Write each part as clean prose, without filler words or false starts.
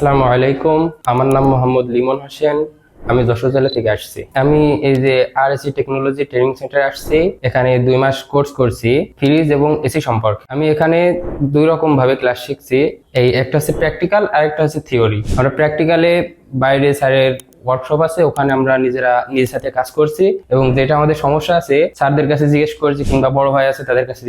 আসসালামু আলাইকুম। আমার নাম মোহাম্মদ লিমন হোসেন। আমি যশোর জেলা থেকে আসছি। আমি এই যে আরএসি টেকনোলজি ট্রেনিং সেন্টারে আসছি। এখানে 2 মাস কোর্স করছি ফ্রিজ এবং এসি সম্পর্কে। আমি এখানে 2 রকম ভাবে ক্লাস শিখছি। একটা হচ্ছে প্র্যাকটিক্যাল আর একটা হচ্ছে থিওরি। আমরা প্র্যাকটিক্যালে বাইরে স্যারের ওয়ার্কশপ আছে, ওখানে আমরা নিজেরা নিজের সাথে কাজ করছি এবং যেটা আমাদের সমস্যা আছে স্যারদের কাছে জিজ্ঞেস করছি, কিংবা বড় ভাই আছে তাদের কাছে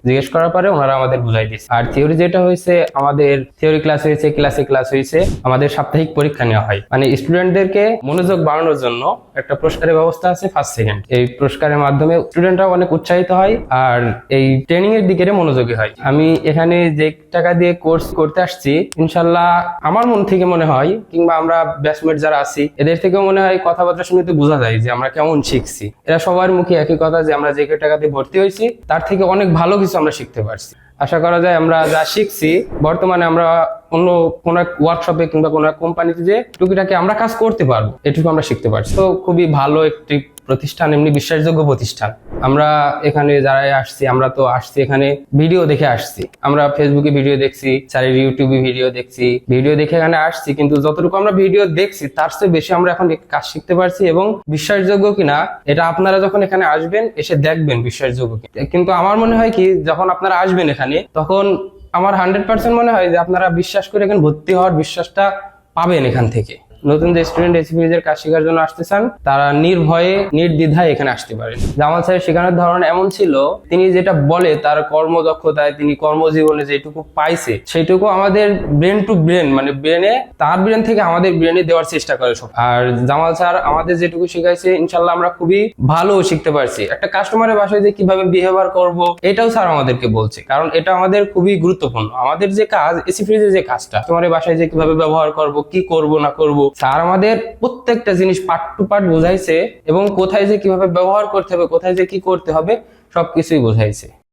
জিজ্ঞেস করার পরে ওনারা আমাদের বুঝাই দিচ্ছে। আর থিওরি যেটা হয়েছে, আমাদের থিওরি ক্লাস হয়েছে, ক্লাস হয়েছে, আমাদের সাপ্তাহিক পরীক্ষা নেওয়া হয়। মানে স্টুডেন্টদেরকে মনোযোগ বাড়ানোর জন্য একটা পুরস্কারের ব্যবস্থা আছে, ফার্স্ট সেকেন্ড। এই পুরস্কারের মাধ্যমে স্টুডেন্টরা অনেক উৎসাহিত হয় আর এই ট্রেনিং এর দিকে মনোযোগী হয়। আমি এখানে যে টাকা দিয়ে কোর্স করতে আসছি, ইনশাল্লাহ আমার মন থেকে মনে হয়, কিংবা আমরা ব্যাচমেট যারা আছি এদের থেকেও মনে হয়, কথাবার্তা শুনে তো বোঝা যায় যে আমরা কেমন শিখছি। এরা সবার মুখে একই কথা যে আমরা যে টাকা দিয়ে ভর্তি হয়েছি তার থেকে অনেক ভালো কিছু আমরা শিখতে পারছি। আশা করা যায় আমরা যা শিখছি বর্তমানে আমরা অন্য কোন ওয়ার্কশপে কিংবা কোন কোম্পানিতে যে টুকিটাকি আমরা কাজ করতে পারবো, এটুকু আমরা শিখতে পারছি। তো খুবই ভালো একটি প্রতিষ্ঠান, এমনি বিশ্বাসযোগ্য প্রতিষ্ঠান। আমরা এখানে যারাই আসছি, আমরা তো আসছি এখানে ভিডিও দেখে আসছি। আমরা ফেসবুকে ভিডিও দেখছি, স্যারের ইউটিউবে ভিডিও দেখছি, ভিডিও দেখে এখানে আসছি। কিন্তু যতটুকু আমরা ভিডিও দেখছি তার চেয়ে বেশি আমরা এখন কাজ শিখতে পারছি। এবং বিশ্বাসযোগ্য কিনা এটা আপনারা যখন এখানে আসবেন এসে দেখবেন বিশ্বাসযোগ্য কিনা। কিন্তু আমার মনে হয় কি, যখন আপনারা আসবেন এখানে, তখন আমার 100% মনে হয় যে আপনারা বিশ্বাস করে এখানে ভর্তি হওয়ার বিশ্বাসটা পাবেন এখান থেকে। নতুন যে স্টুডেন্ট এসি ফ্রিজের কাজ শেখার জন্য আসতে চান, তারা নির্ভয়ে নির্দ্বিধায় এখানে আসতে পারেন। জামাল স্যারের শেখানোর ধরন এমন ছিল, তিনি যেটা বলে তার কর্মদক্ষতায়, তিনি কর্মজীবনে যেটুকু পাইছে সেইটুকু আমাদের ব্রেন টু ব্রেন, মানে ব্রেনে, তার ব্রেন থেকে আমাদের ব্রেনে দেওয়ার চেষ্টা করে সব। আর জামাল স্যার আমাদের যেটুকু শিখাইছে, ইনশাল্লাহ আমরা খুবই ভালো শিখতে পারছি। একটা কাস্টমারের বাসায় যে কিভাবে বিহেভিয়ার করব, এটাও স্যার আমাদেরকে বলছে, কারণ এটা আমাদের খুবই গুরুত্বপূর্ণ। আমাদের যে কাজ, এসি ফ্রিজের যে কাজটা, কাস্টমারের বাসায় যে কিভাবে ব্যবহার করব, কি করব না করব, স্যার আমাদের প্রত্যেকটা জিনিস পার্ট টু পার্ট বোঝাইছে এবং কোথায় যে কিভাবে ব্যবহার করতে হবে, কোথায় যে কি করতে হবে, সবকিছুই বোঝাইছে।